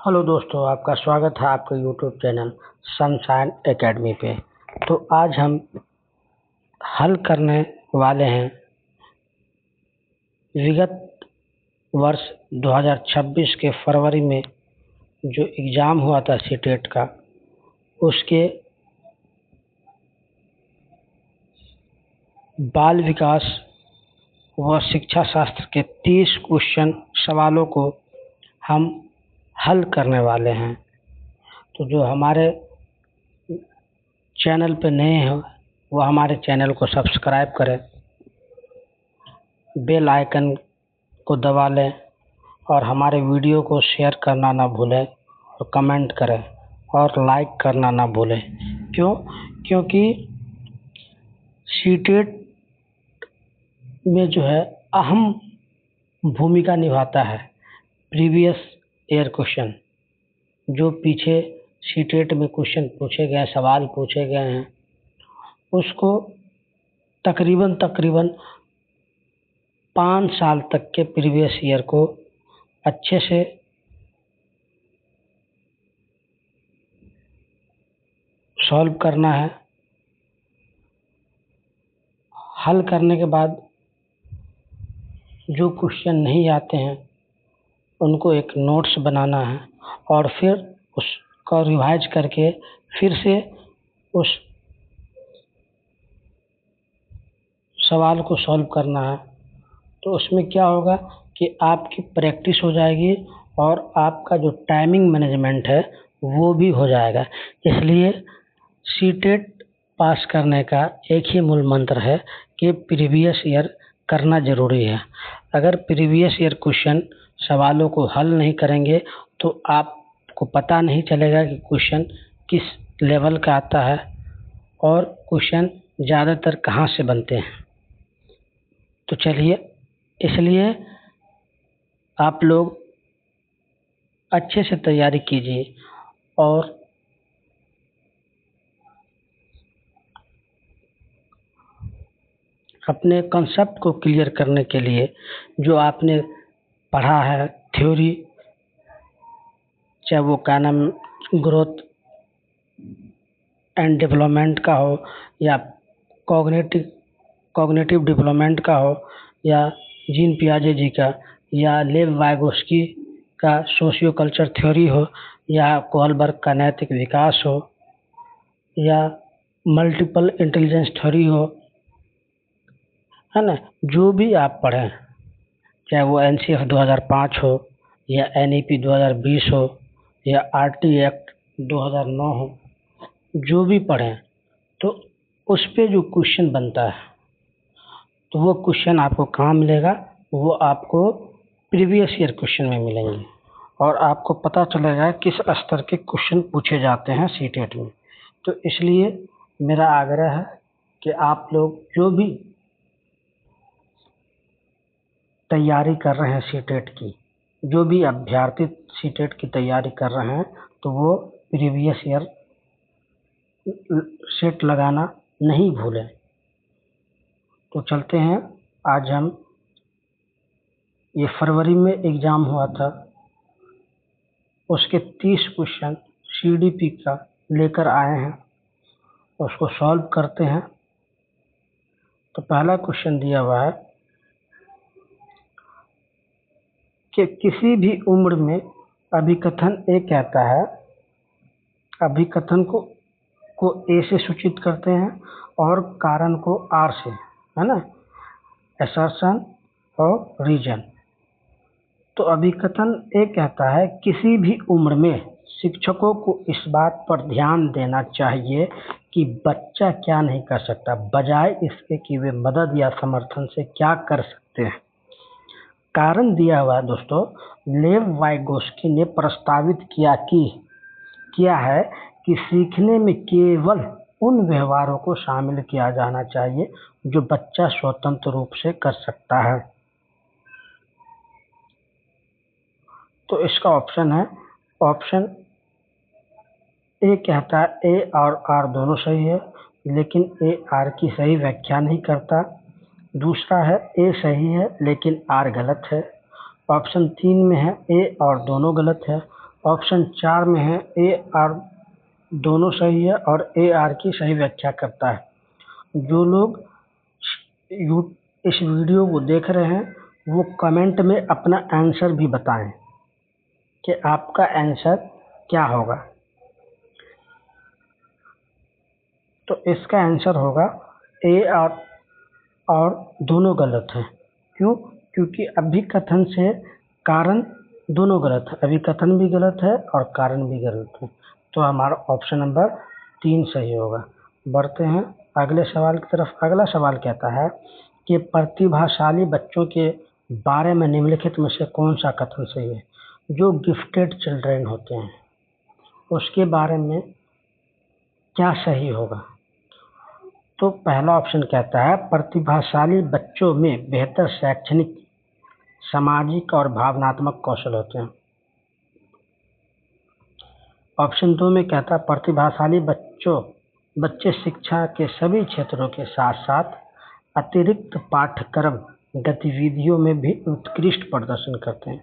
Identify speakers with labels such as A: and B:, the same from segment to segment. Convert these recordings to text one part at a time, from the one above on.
A: Hello दोस्तों, आपका स्वागत है आपके यूट्यूब चैनल सनशाइन एकेडमी पे। तो आज हम हल करने वाले हैं विगत वर्ष 2026 के फरवरी में जो एग्ज़ाम हुआ था सीटेट का, उसके बाल विकास व शिक्षा शास्त्र के 30 क्वेश्चन सवालों को हम हल करने वाले हैं। तो जो हमारे चैनल पे नए हैं वो हमारे चैनल को सब्सक्राइब करें, बेल आइकन को दबा लें और हमारे वीडियो को शेयर करना ना भूलें और कमेंट करें और लाइक करना ना भूलें। क्योंकि सीटेट में जो है अहम भूमिका निभाता है प्रीवियस ईयर क्वेश्चन। जो पीछे सीटेट में क्वेश्चन पूछे गए, सवाल पूछे गए हैं, उसको तकरीबन 5 साल तक के प्रीवियस ईयर को अच्छे से सॉल्व करना है। हल करने के बाद जो क्वेश्चन नहीं आते हैं उनको एक नोट्स बनाना है और फिर उसका रिवाइज करके फिर से उस सवाल को सॉल्व करना है। तो उसमें क्या होगा कि आपकी प्रैक्टिस हो जाएगी और आपका जो टाइमिंग मैनेजमेंट है वो भी हो जाएगा। इसलिए सीटेट पास करने का एक ही मूल मंत्र है कि प्रीवियस ईयर करना ज़रूरी है। अगर प्रीवियस ईयर क्वेश्चन सवालों को हल नहीं करेंगे तो आपको पता नहीं चलेगा कि क्वेश्चन किस लेवल का आता है और क्वेश्चन ज़्यादातर कहाँ से बनते हैं। तो चलिए, इसलिए आप लोग अच्छे से तैयारी कीजिए और अपने कंसेप्ट को क्लियर करने के लिए जो आपने पढ़ा है थ्योरी, चाहे वो क्या नाम ग्रोथ एंड डेवलपमेंट का हो या कॉग्निटिव डेवलपमेंट का हो या जीन पियाजे जी का या लेव वाइगोस्की का सोशियो कल्चर थ्योरी हो या कोहलबर्ग का नैतिक विकास हो या मल्टीपल इंटेलिजेंस थ्योरी हो, है ना। जो भी आप पढ़ें, चाहे वो NCF 2005 हो या NEP 2020 हो या RT एक्ट 2009 हो, जो भी पढ़ें तो उस पे जो क्वेश्चन बनता है तो वो क्वेश्चन आपको कहाँ मिलेगा? वो आपको प्रीवियस ईयर क्वेश्चन में मिलेंगे और आपको पता चलेगा किस स्तर के क्वेश्चन पूछे जाते हैं सीटेट में। तो इसलिए मेरा आग्रह है कि आप लोग जो भी तैयारी कर रहे हैं सीटेट की, जो भी अभ्यर्थी सीटेट की तैयारी कर रहे हैं, तो वो प्रीवियस ईयर सेट लगाना नहीं भूलें। तो चलते हैं, आज हम ये फरवरी में एग्ज़ाम हुआ था उसके 30 क्वेश्चन CDP का लेकर आए हैं, उसको सॉल्व करते हैं। तो पहला क्वेश्चन दिया हुआ है कि किसी भी उम्र में अभिकथन ए कहता है, अभिकथन को ए से सूचित करते हैं और कारण को आर से, है ना, असर्शन और रीजन। तो अभिकथन ए कहता है किसी भी उम्र में शिक्षकों को इस बात पर ध्यान देना चाहिए कि बच्चा क्या नहीं कर सकता, बजाय इसके कि वे मदद या समर्थन से क्या कर सकते हैं। कारण दिया हुआ है दोस्तों, लेव वाइगोस्की ने प्रस्तावित किया है कि सीखने में केवल उन व्यवहारों को शामिल किया जाना चाहिए जो बच्चा स्वतंत्र रूप से कर सकता है। तो इसका ऑप्शन है, ऑप्शन ए कहता है ए और आर दोनों सही है, लेकिन ए आर की सही व्याख्या नहीं करता। दूसरा है ए सही है लेकिन आर गलत है। ऑप्शन 3 में है ए और दोनों गलत है। ऑप्शन 4 में है ए आर दोनों सही है और ए आर की सही व्याख्या करता है। जो लोग इस वीडियो को देख रहे हैं वो कमेंट में अपना आंसर भी बताएं कि आपका आंसर क्या होगा। तो इसका आंसर होगा ए और दोनों गलत हैं। क्यों? क्योंकि अभिकथन से कारण दोनों गलत है, अभिकथन भी गलत है और कारण भी गलत है। तो हमारा ऑप्शन नंबर 3 सही होगा। बढ़ते हैं अगले सवाल की तरफ। अगला सवाल कहता है कि प्रतिभाशाली बच्चों के बारे में निम्नलिखित में से कौन सा कथन सही है। जो गिफ्टेड चिल्ड्रेन होते हैं उसके बारे में क्या सही होगा। तो पहला ऑप्शन कहता है प्रतिभाशाली बच्चों में बेहतर शैक्षणिक, सामाजिक और भावनात्मक कौशल होते हैं। ऑप्शन 2 में कहता है प्रतिभाशाली बच्चे शिक्षा के सभी क्षेत्रों के साथ साथ अतिरिक्त पाठ्यक्रम गतिविधियों में भी उत्कृष्ट प्रदर्शन करते हैं।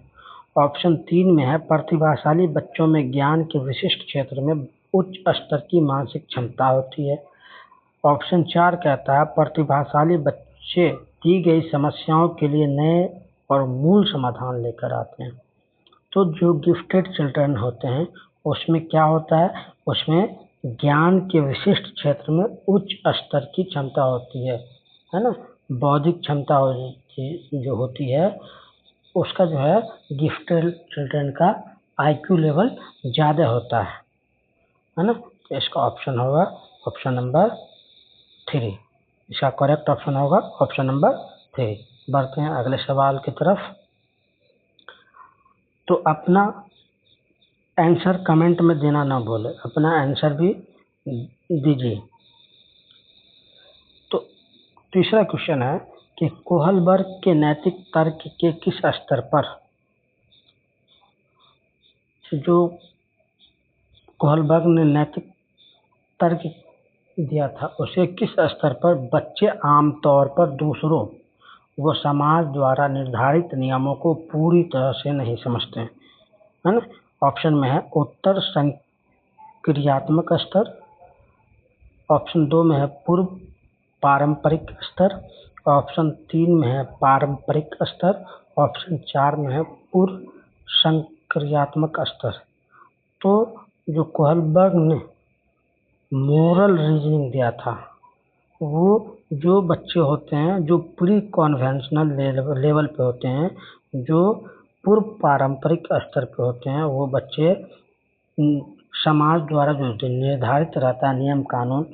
A: ऑप्शन 3 में है प्रतिभाशाली बच्चों में ज्ञान के विशिष्ट क्षेत्र में उच्च स्तर की मानसिक क्षमता होती है। ऑप्शन 4 कहता है प्रतिभाशाली बच्चे दी गई समस्याओं के लिए नए और मूल समाधान लेकर आते हैं। तो जो गिफ्टेड चिल्ड्रन होते हैं उसमें क्या होता है, उसमें ज्ञान के विशिष्ट क्षेत्र में उच्च स्तर की क्षमता होती है ना। बौद्धिक क्षमता जो होती है उसका जो है गिफ्टेड चिल्ड्रन का आईक्यू लेवल ज़्यादा होता है ना। तो इसका ऑप्शन होगा ऑप्शन नंबर 3। इसका करेक्ट ऑप्शन होगा ऑप्शन नंबर 3। बढ़ते हैं अगले सवाल की तरफ। तो अपना आंसर कमेंट में देना ना भूलें, अपना आंसर भी दीजिए। तो तीसरा क्वेश्चन है कि कोहलबर्ग के नैतिक तर्क के किस स्तर पर, जो कोहलबर्ग ने नैतिक तर्क दिया था उसे किस स्तर पर बच्चे आमतौर पर दूसरों व समाज द्वारा निर्धारित नियमों को पूरी तरह से नहीं समझते हैं, है ना। ऑप्शन में है उत्तर संक्रियात्मक स्तर, ऑप्शन 2 में है पूर्व पारंपरिक स्तर, ऑप्शन 3 में है पारंपरिक स्तर, ऑप्शन 4 में है पूर्व संक्रियात्मक स्तर। तो जो कोहलबर्ग ने मोरल रीजनिंग दिया था वो जो बच्चे होते हैं जो प्री कॉन्वेंशनल लेवल पे होते हैं, जो पूर्व पारंपरिक स्तर पे होते हैं, वो बच्चे समाज द्वारा जो निर्धारित रहता है नियम कानून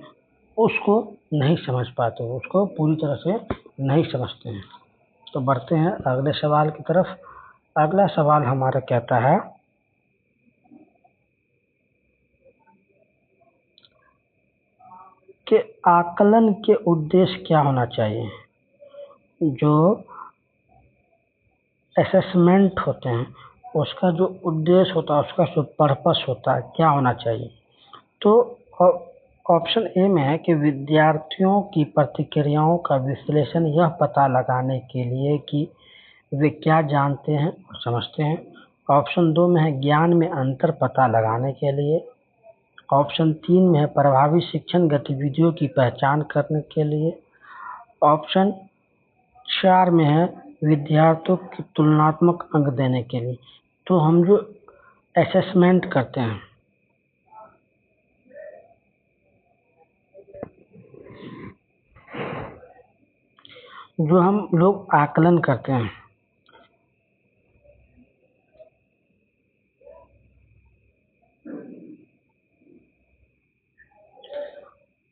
A: उसको नहीं समझ पाते, उसको पूरी तरह से नहीं समझते हैं। तो बढ़ते हैं अगले सवाल की तरफ। अगला सवाल हमारा कहता है कि आकलन के उद्देश्य क्या होना चाहिए। जो असेसमेंट होते हैं उसका जो उद्देश्य होता है, उसका जो पर्पस होता है, क्या होना चाहिए। तो ऑप्शन ए में है कि विद्यार्थियों की प्रतिक्रियाओं का विश्लेषण यह पता लगाने के लिए कि वे क्या जानते हैं और समझते हैं। ऑप्शन 2 में है ज्ञान में अंतर पता लगाने के लिए। ऑप्शन 3 में है प्रभावी शिक्षण गतिविधियों की पहचान करने के लिए। ऑप्शन 4 में है विद्यार्थियों की तुलनात्मक अंक देने के लिए। तो हम जो असेसमेंट करते हैं, जो हम लोग आकलन करते हैं,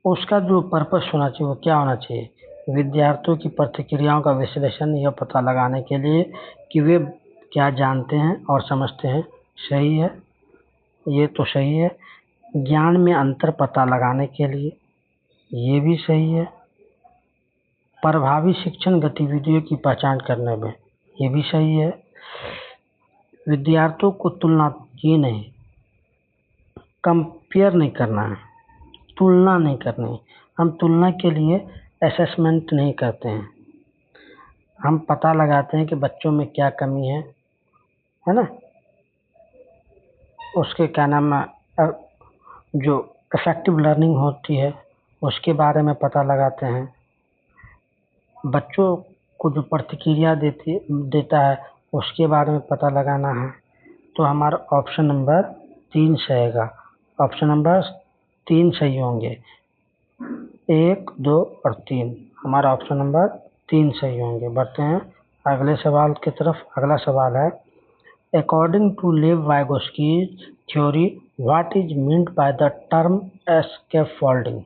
A: उसका जो पर्पस होना चाहिए वो क्या होना चाहिए। विद्यार्थियों की प्रतिक्रियाओं का विश्लेषण यह पता लगाने के लिए कि वे क्या जानते हैं और समझते हैं। सही है, ये तो सही है। ज्ञान में अंतर पता लगाने के लिए, ये भी सही है। प्रभावी शिक्षण गतिविधियों की पहचान करने में, ये भी सही है। विद्यार्थियों को तुलना, ये नहीं, कंपेयर नहीं करना है, तुलना नहीं करनी। हम तुलना के लिए असेसमेंट नहीं करते हैं, हम पता लगाते हैं कि बच्चों में क्या कमी है ना। उसके क्या नाम है जो इफेक्टिव लर्निंग होती है उसके बारे में पता लगाते हैं। बच्चों को जो प्रतिक्रिया देता है उसके बारे में पता लगाना है। तो हमारा ऑप्शन नंबर 3 सही होगा। ऑप्शन नंबर 3 सही होंगे, 1, 2 और 3। हमारा ऑप्शन नंबर 3 सही होंगे। बढ़ते हैं अगले सवाल की तरफ। अगला सवाल है, अकॉर्डिंग टू लेव Vygotsky theory what is meant by the term scaffolding.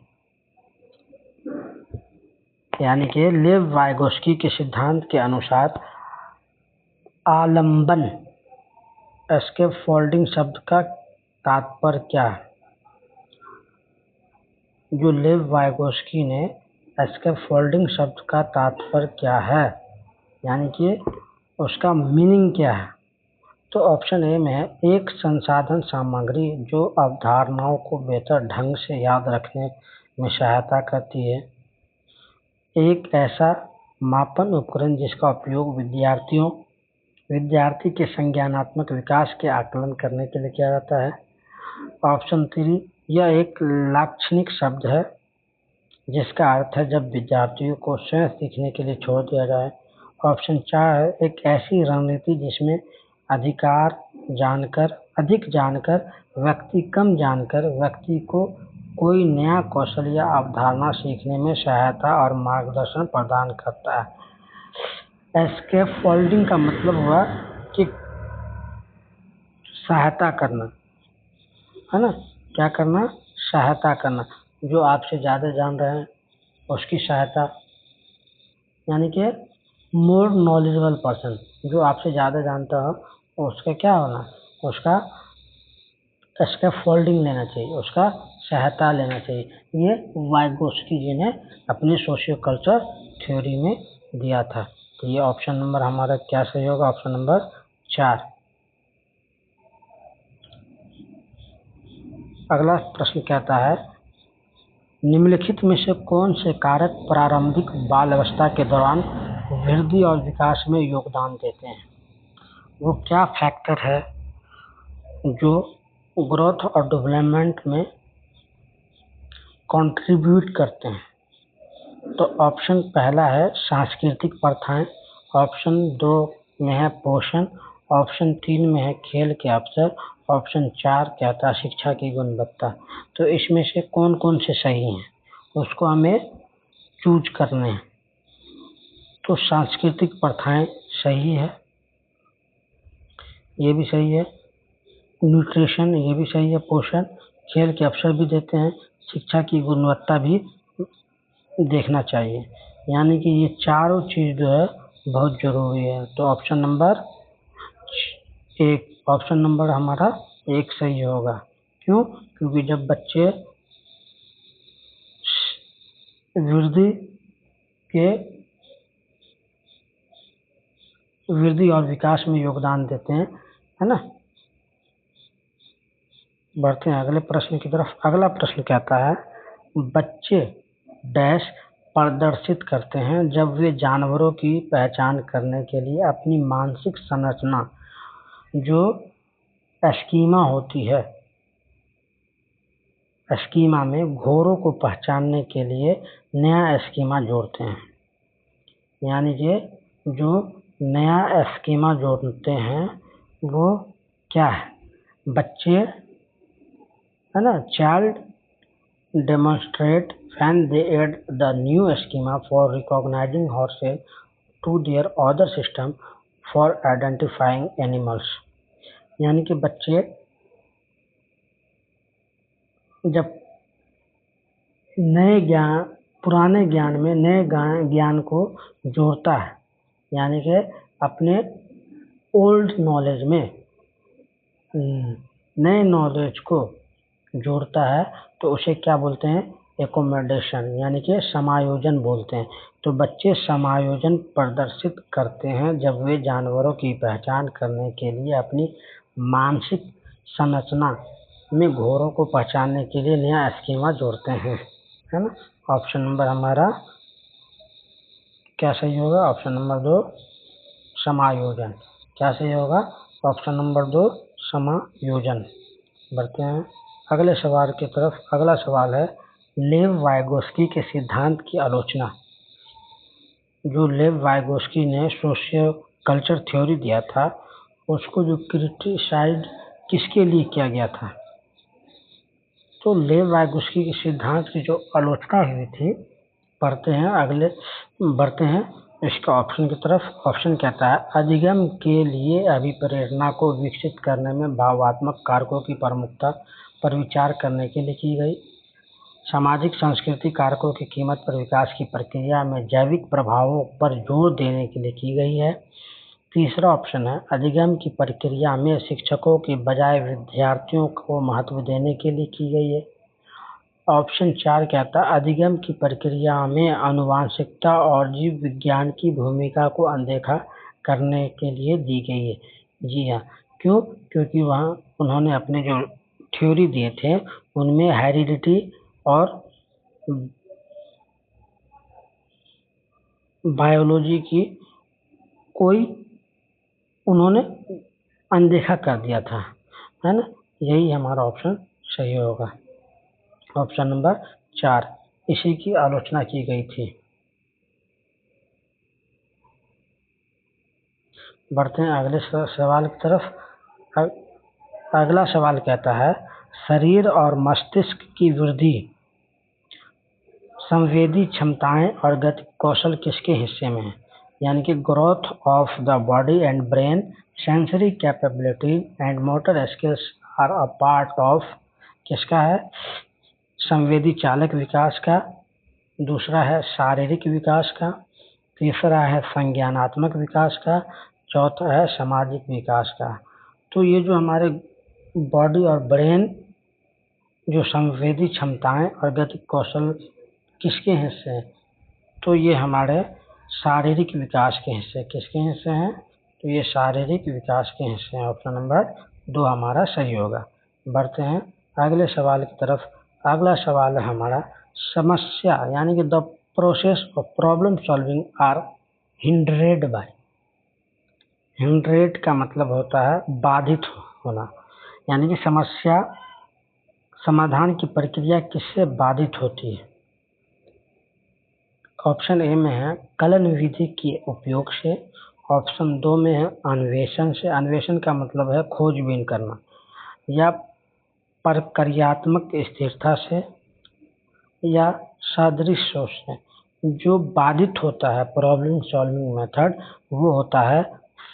A: यानी कि लेव वाइगोस्की के सिद्धांत के अनुसार आलंबन स्कैफोल्डिंग शब्द का तात्पर्य क्या है। जो लेव वाइगोस्की ने स्कैफोल्डिंग शब्द का तात्पर्य क्या है, यानी कि उसका मीनिंग क्या है। तो ऑप्शन ए में है, एक संसाधन सामग्री जो अवधारणाओं को बेहतर ढंग से याद रखने में सहायता करती है। एक ऐसा मापन उपकरण जिसका उपयोग विद्यार्थी के संज्ञानात्मक विकास के आकलन करने के लिए किया जाता है। ऑप्शन 3, यह एक लाक्षणिक शब्द है जिसका अर्थ है जब विद्यार्थियों को स्वयं सीखने के लिए छोड़ दिया जाए। ऑप्शन 4 है, एक ऐसी रणनीति जिसमें अधिक जानकर व्यक्ति कम जानकर व्यक्ति को कोई नया कौशल या अवधारणा सीखने में सहायता और मार्गदर्शन प्रदान करता है। स्कैफोल्डिंग का मतलब हुआ कि सहायता करना, है ना, क्या करना, सहायता करना। जो आपसे ज़्यादा जान रहे हैं उसकी सहायता, यानी कि मोर नॉलेजेबल पर्सन, जो आपसे ज़्यादा जानता हो उसका क्या होना, उसका स्कैफोल्डिंग लेना चाहिए, उसका सहायता लेना चाहिए। ये वाइगोस्की जी ने अपनी सोशियो कल्चर थ्योरी में दिया था। तो ये ऑप्शन नंबर हमारा क्या सही होगा, ऑप्शन नंबर 4। अगला प्रश्न कहता है, निम्नलिखित में से कौन से कारक प्रारंभिक बाल अवस्था के दौरान वृद्धि और विकास में योगदान देते हैं। वो क्या फैक्टर है जो ग्रोथ और डेवलपमेंट में कंट्रीब्यूट करते हैं। तो ऑप्शन पहला है सांस्कृतिक प्रथाएं, ऑप्शन 2 में है पोषण, ऑप्शन 3 में है खेल के अवसर, ऑप्शन 4 कहता है शिक्षा की गुणवत्ता। तो इसमें से कौन कौन से सही हैं उसको हमें चूज करने हैं। तो सांस्कृतिक प्रथाएं सही है, ये भी सही है, न्यूट्रिशन ये भी सही है, पोषण, खेल के अवसर भी देते हैं, शिक्षा की गुणवत्ता भी देखना चाहिए। यानी कि ये चारों चीज़ जो है बहुत ज़रूरी है। तो ऑप्शन नंबर 1, ऑप्शन नंबर हमारा 1 सही होगा। क्यों? क्योंकि जब बच्चे वृद्धि और विकास में योगदान देते हैं, है ना। बढ़ते हैं अगले प्रश्न की तरफ। अगला प्रश्न कहता है, बच्चे डैश प्रदर्शित करते हैं जब वे जानवरों की पहचान करने के लिए अपनी मानसिक संरचना जो स्कीमा होती है, स्कीमा में घोरों को पहचानने के लिए नया स्कीमा जोड़ते हैं। यानी कि जो नया स्कीमा जोड़ते हैं वो क्या है, बच्चे, है ना, child demonstrate when they add the new schema for recognizing horses to their other system for identifying animals। यानी कि बच्चे जब पुराने ज्ञान में नए ज्ञान को जोड़ता है, यानी कि अपने ओल्ड नॉलेज में नए नॉलेज को जोड़ता है, तो उसे क्या बोलते हैं, एकोमोडेशन, यानी कि समायोजन बोलते हैं। तो बच्चे समायोजन प्रदर्शित करते हैं जब वे जानवरों की पहचान करने के लिए अपनी मानसिक संरचना में घोरों को पहचानने के लिए नया स्कीमा जोड़ते हैं, है ना। ऑप्शन नंबर हमारा क्या सही होगा, ऑप्शन नंबर 2 समायोजन। क्या सही होगा, ऑप्शन नंबर 2 समायोजन। बढ़ते हैं अगले सवाल की तरफ। अगला सवाल है लेव वाइगोस्की के सिद्धांत की आलोचना। जो लेव वाइगोस्की ने सोशियो कल्चर थ्योरी दिया था, उसको जो क्रिटिसाइज किसके लिए किया गया था? तो लेव वाइगोस्की के सिद्धांत की जो आलोचना हुई थी, बढ़ते हैं इसका ऑप्शन की तरफ। ऑप्शन कहता है अधिगम के लिए अभिप्रेरणा को विकसित करने में भावात्मक कारकों की प्रमुखता पर विचार करने के लिए की गई। सामाजिक सांस्कृतिक कारकों की कीमत पर विकास की प्रक्रिया में जैविक प्रभावों पर जोर देने के लिए की गई है। तीसरा ऑप्शन है अधिगम की प्रक्रिया में शिक्षकों की बजाय विद्यार्थियों को महत्व देने के लिए की गई है। ऑप्शन 4 कहता है अधिगम की प्रक्रिया में आनुवंशिकता और जीव विज्ञान की भूमिका को अनदेखा करने के लिए दी गई है। जी हाँ, क्यों? क्योंकि वहाँ उन्होंने अपने जो थ्योरी दिए थे उनमें हेरिडिटी और बायोलॉजी की कोई उन्होंने अनदेखा कर दिया था, है ना। यही हमारा ऑप्शन सही होगा, ऑप्शन नंबर 4, इसी की आलोचना की गई थी। बढ़ते हैं अगले सवाल की तरफ। अगला सवाल कहता है शरीर और मस्तिष्क की वृद्धि, संवेदी क्षमताएं और गति कौशल किसके हिस्से में है? यानी कि growth of the body and brain, sensory capabilities and motor skills are a part of किसका है? संवेदी चालक विकास का, दूसरा है शारीरिक विकास का, तीसरा है संज्ञानात्मक विकास का, चौथा है सामाजिक विकास का। तो ये जो हमारे बॉडी और ब्रेन जो संवेदी क्षमताएं और गति कौशल किसके हिस्से हैं? तो ये हमारे शारीरिक विकास के हिस्से। किसके हिस्से हैं? तो ये शारीरिक विकास के हिस्से हैं। ऑप्शन नंबर 2 हमारा सही होगा। बढ़ते हैं अगले सवाल की तरफ। अगला सवाल है हमारा समस्या यानी कि the process of problem solving are hindered by. Hindered का मतलब होता है बाधित होना, यानी कि समस्या समाधान की प्रक्रिया किससे बाधित होती है? ऑप्शन ए में है कलन विधि के उपयोग से, ऑप्शन 2 में है अन्वेषण से, अन्वेषण का मतलब है खोजबीन करना, या प्रक्रियात्मक स्थिरता से, या सादृश्य सोच से। जो बाधित होता है प्रॉब्लम सॉल्विंग मेथड वो होता है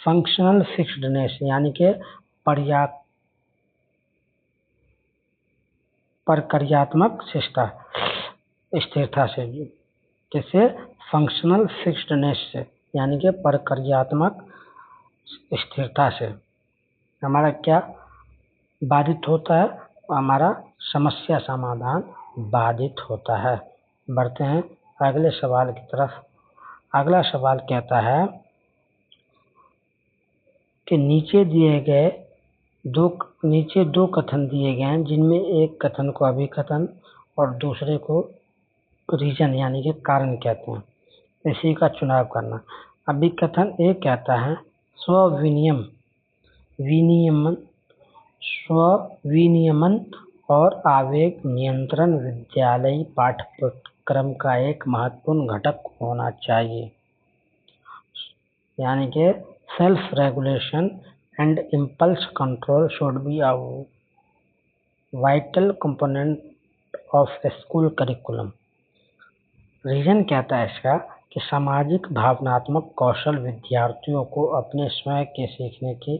A: फंक्शनल फिक्स्डनेस, यानी कि प्रक्रियात्मक स्थिरता से। किससे? फंक्शनल फिक्स्डनेस से, यानी कि प्रक्रियात्मक स्थिरता से हमारा क्या बाधित होता है? हमारा समस्या समाधान बाधित होता है। बढ़ते हैं अगले सवाल की तरफ। अगला सवाल कहता है कि नीचे दो कथन दिए गए हैं, जिनमें एक कथन को अभिकथन और दूसरे को रीजन यानी कि कारण कहते हैं। इसी का चुनाव करना। अभिकथन एक कहता है स्व-विनियमन और आवेग नियंत्रण विद्यालयी पाठ्यक्रम का एक महत्वपूर्ण घटक होना चाहिए, यानी कि self regulation and impulse control should be a vital component of school curriculum. Reason कहता है इसका कि सामाजिक भावनात्मक कौशल विद्यार्थियों को अपने स्वयं के सीखने की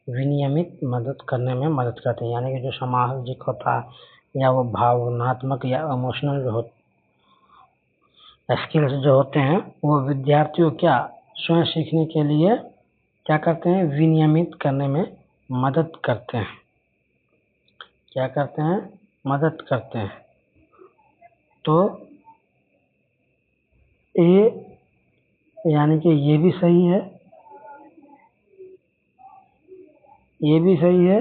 A: विनियमित मदद करने में मदद करते हैं, यानी कि जो सामाजिक होता है या वो भावनात्मक या इमोशनल जो स्किल्स जो होते हैं वो विद्यार्थियों क्या स्वयं सीखने के लिए क्या करते हैं? विनियमित करने में मदद करते हैं। क्या करते हैं? मदद करते हैं। तो ये यानी कि ये भी सही है, ये भी सही है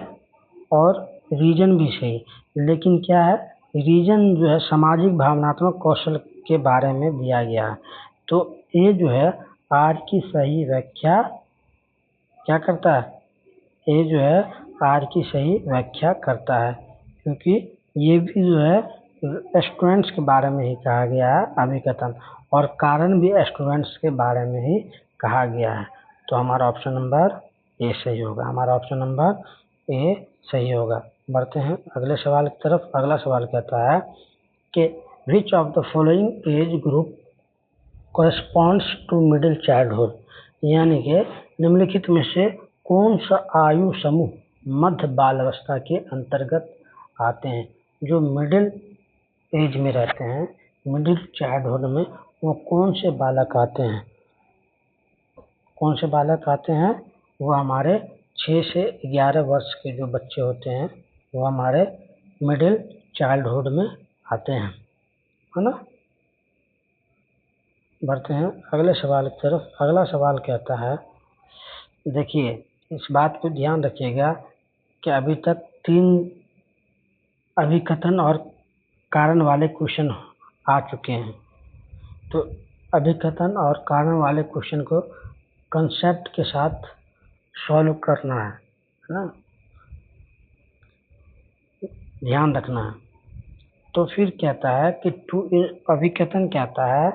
A: और रीजन भी सही। लेकिन क्या है, रीजन जो है सामाजिक भावनात्मक कौशल के बारे में दिया गया है, तो ये जो है आज की सही व्याख्या क्या करता है? ये जो है आज की सही व्याख्या करता है। क्योंकि ये भी जो है स्टूडेंट्स के बारे में ही कहा गया है अभिकथन, और कारण भी स्टूडेंट्स के बारे में ही कहा गया है। तो हमारा ऑप्शन नंबर ए सही होगा, हमारा ऑप्शन नंबर ए सही होगा। बढ़ते हैं अगले सवाल की तरफ। अगला सवाल कहता है कि which of the following age group corresponds to middle childhood, यानी कि निम्नलिखित में से कौन सा आयु समूह मध्य बाल अवस्था के अंतर्गत आते हैं। जो मिडिल एज में रहते हैं, मिडिल चाइल्डहुड में, वो कौन से बालक आते हैं, कौन से बालक आते हैं? वो हमारे 6 से 11 वर्ष के जो बच्चे होते हैं वो हमारे मिडिल चाइल्डहुड में आते हैं, है ना। बढ़ते हैं अगले सवाल की तरफ। अगला सवाल कहता है, देखिए इस बात को ध्यान रखिएगा कि अभी तक 3 अभिकथन और कारण वाले क्वेश्चन आ चुके हैं। तो अभिकथन और कारण वाले क्वेश्चन को कंसेप्ट के साथ सॉल्व करना है ना, ध्यान रखना है। तो फिर कहता है कि अभिकथन कहता है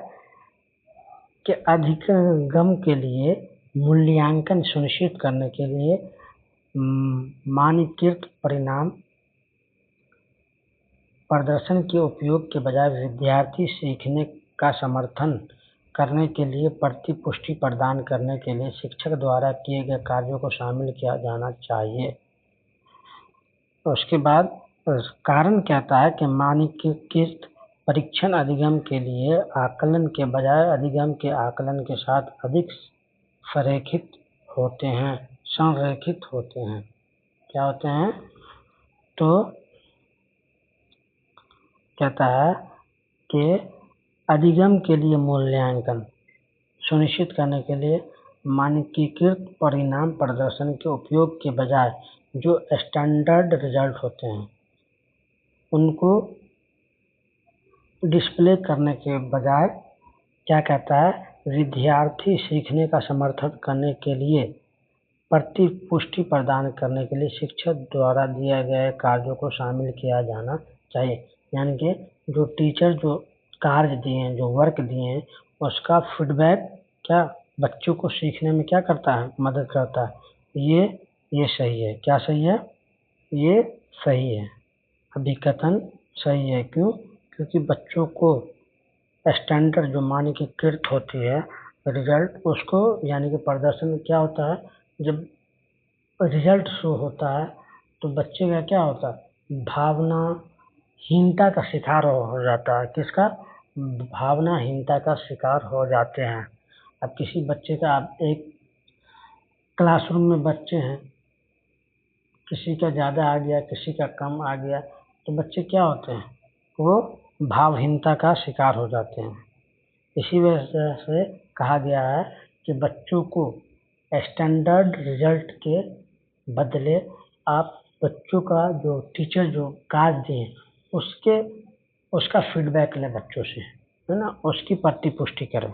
A: कि अधिगम के लिए मूल्यांकन सुनिश्चित करने के लिए मानकीकृत परिणाम प्रदर्शन के उपयोग के बजाय विद्यार्थी सीखने का समर्थन करने के लिए प्रतिपुष्टि प्रदान करने के लिए शिक्षक द्वारा किए गए कार्यों को शामिल किया जाना चाहिए। उसके बाद कारण कहता है कि मानकीकृत परीक्षण अधिगम के लिए आकलन के बजाय अधिगम के आकलन के साथ अधिक संरेखित होते हैं, संरेखित होते हैं। क्या होते हैं? तो कहता है कि अधिगम के लिए मूल्यांकन सुनिश्चित करने के लिए मानकीकृत परिणाम प्रदर्शन के उपयोग के बजाय जो स्टैंडर्ड रिजल्ट होते हैं उनको डिस्प्ले करने के बजाय क्या कहता है, विद्यार्थी सीखने का समर्थन करने के लिए प्रतिपुष्टि प्रदान करने के लिए शिक्षक द्वारा दिए गए कार्यों को शामिल किया जाना चाहिए। यानी कि जो टीचर जो कार्य दिए हैं, जो वर्क दिए हैं, उसका फीडबैक क्या बच्चों को सीखने में क्या करता है, मदद करता है। ये सही है। क्या सही है? ये सही है, अभिकथन सही है। क्यों? क्योंकि बच्चों को स्टैंडर्ड जो मानकीकृत होती है रिजल्ट, उसको यानी कि प्रदर्शन क्या होता है, जब रिजल्ट शो होता है तो बच्चे का क्या होता है, भावनाहीनता का शिकार हो जाता है। किसका? भावनाहीनता का शिकार हो जाते हैं। अब किसी बच्चे का, आप एक क्लासरूम में बच्चे हैं, किसी का ज़्यादा आ गया, किसी का कम आ गया, तो बच्चे क्या होते हैं, वो भावहीनता का शिकार हो जाते हैं। इसी वजह से कहा गया है कि बच्चों को स्टैंडर्ड रिजल्ट के बदले आप बच्चों का जो टीचर जो कार्य दें उसका फीडबैक लें बच्चों से, है ना, उसकी प्रतिपुष्टि करें।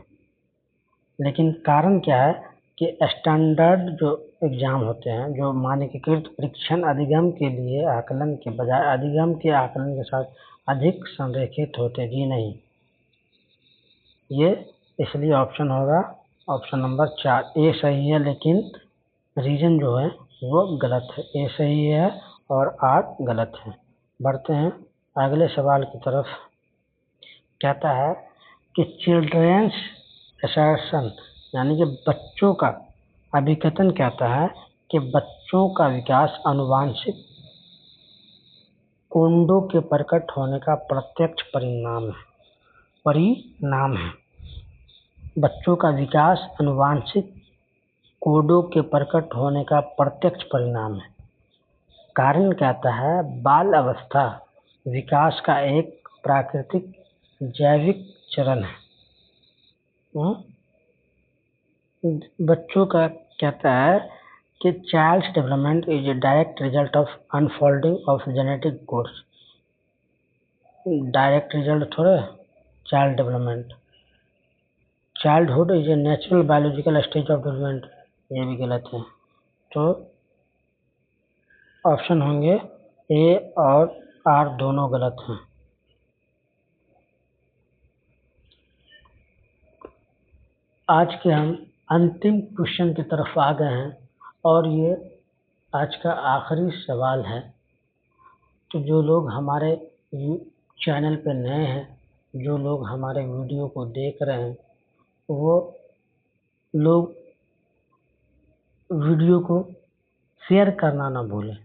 A: लेकिन कारण क्या है कि स्टैंडर्ड जो एग्जाम होते हैं, जो मानकीकृत परीक्षण अधिगम के लिए आकलन के बजाय अधिगम के आकलन के साथ अधिक संरेखित होते जी नहीं। ये इसलिए ऑप्शन होगा ऑप्शन नंबर 4 ए सही है, लेकिन रीजन जो है वो गलत है। ए सही है और 8 गलत है। बढ़ते हैं अगले सवाल की तरफ। कहता है कि चिल्ड्रेंस असर्शन यानी कि बच्चों का अभिकथन कहता है कि बच्चों का विकास आनुवंशिक कोडों के प्रकट होने का प्रत्यक्ष परिणाम है। बच्चों का विकास आनुवंशिक कोडों के प्रकट होने का प्रत्यक्ष परिणाम है। कारण कहता है बाल अवस्था विकास का एक प्राकृतिक जैविक चरण है। बच्चों का कहता है कि child's development is a direct result of unfolding of genetic codes. Direct result थोड़े child development. Childhood is a natural biological stage of development, ये भी गलत है। तो ऑप्शन होंगे ए और आर दोनों गलत हैं। आज के हम अंतिम क्वेश्चन की तरफ आ गए हैं और ये आज का आखिरी सवाल है। तो जो लोग हमारे चैनल पे नए हैं, जो लोग हमारे वीडियो को देख रहे हैं, वो लोग वीडियो को शेयर करना ना भूलें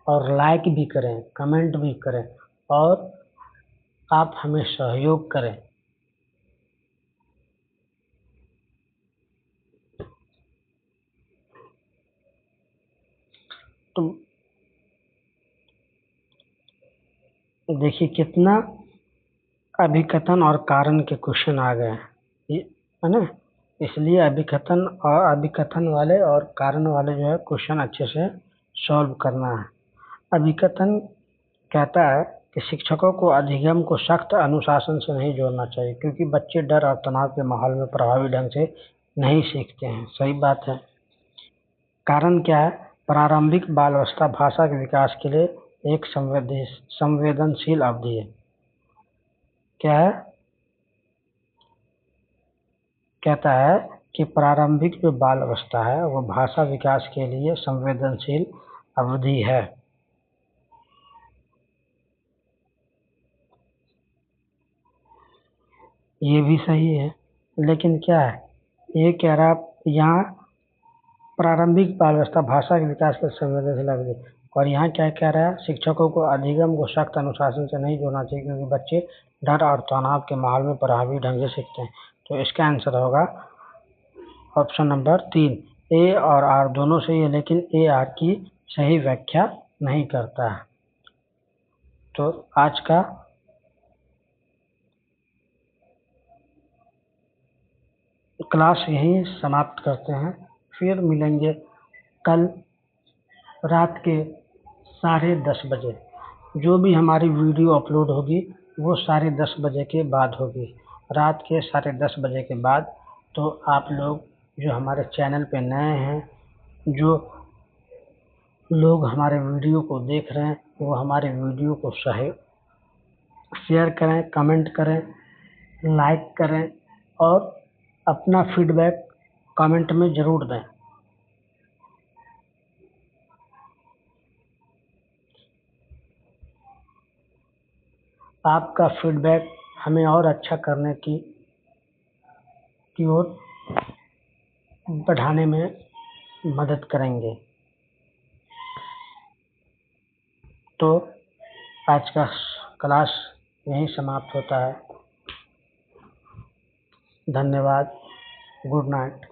A: और लाइक भी करें, कमेंट भी करें और आप हमें सहयोग करें। तो देखिए कितना अभिकथन और कारण के क्वेश्चन आ गए हैं, है ना। इसलिए अभिकथन वाले और कारण वाले जो है क्वेश्चन अच्छे से सॉल्व करना है। अभिकथन कहता है कि शिक्षकों को अधिगम को सख्त अनुशासन से नहीं जोड़ना चाहिए क्योंकि बच्चे डर और तनाव के माहौल में प्रभावी ढंग से नहीं सीखते हैं। सही बात है। कारण क्या है? प्रारंभिक बाल्यावस्था भाषा के विकास के लिए एक संवेदनशील अवधि है। क्या है? कहता है कि प्रारंभिक जो बाल अवस्था है वो भाषा विकास के लिए संवेदनशील अवधि है। ये भी सही है, लेकिन क्या है, ये कह रहा यहाँ प्रारंभिक बाल अवस्था भाषा के विकास के संवेदनशील अवधि, और यहाँ क्या कह रहा है, शिक्षकों को अधिगम को सख्त अनुशासन से नहीं जोड़ना चाहिए क्योंकि बच्चे डर और तनाव के माहौल में प्रभावी ढंग से सीखते हैं। तो इसका आंसर होगा ऑप्शन नंबर 3। ए और आर दोनों सही है, लेकिन ए आर की सही व्याख्या नहीं करता है। तो आज का क्लास यहीं समाप्त करते हैं। फिर मिलेंगे कल रात के 10:30 बजे। जो भी हमारी वीडियो अपलोड होगी वो 10:30 बजे के बाद होगी, रात के 10:30 बजे के बाद। तो आप लोग जो हमारे चैनल पे नए हैं, जो लोग हमारे वीडियो को देख रहे हैं, वो हमारे वीडियो को शेयर करें, कमेंट करें, लाइक करें और अपना फीडबैक कमेंट में ज़रूर दें। आपका फीडबैक हमें और अच्छा करने की ओर बढ़ाने में मदद करेंगे। तो आज का क्लास यहीं समाप्त होता है। धन्यवाद। Good night.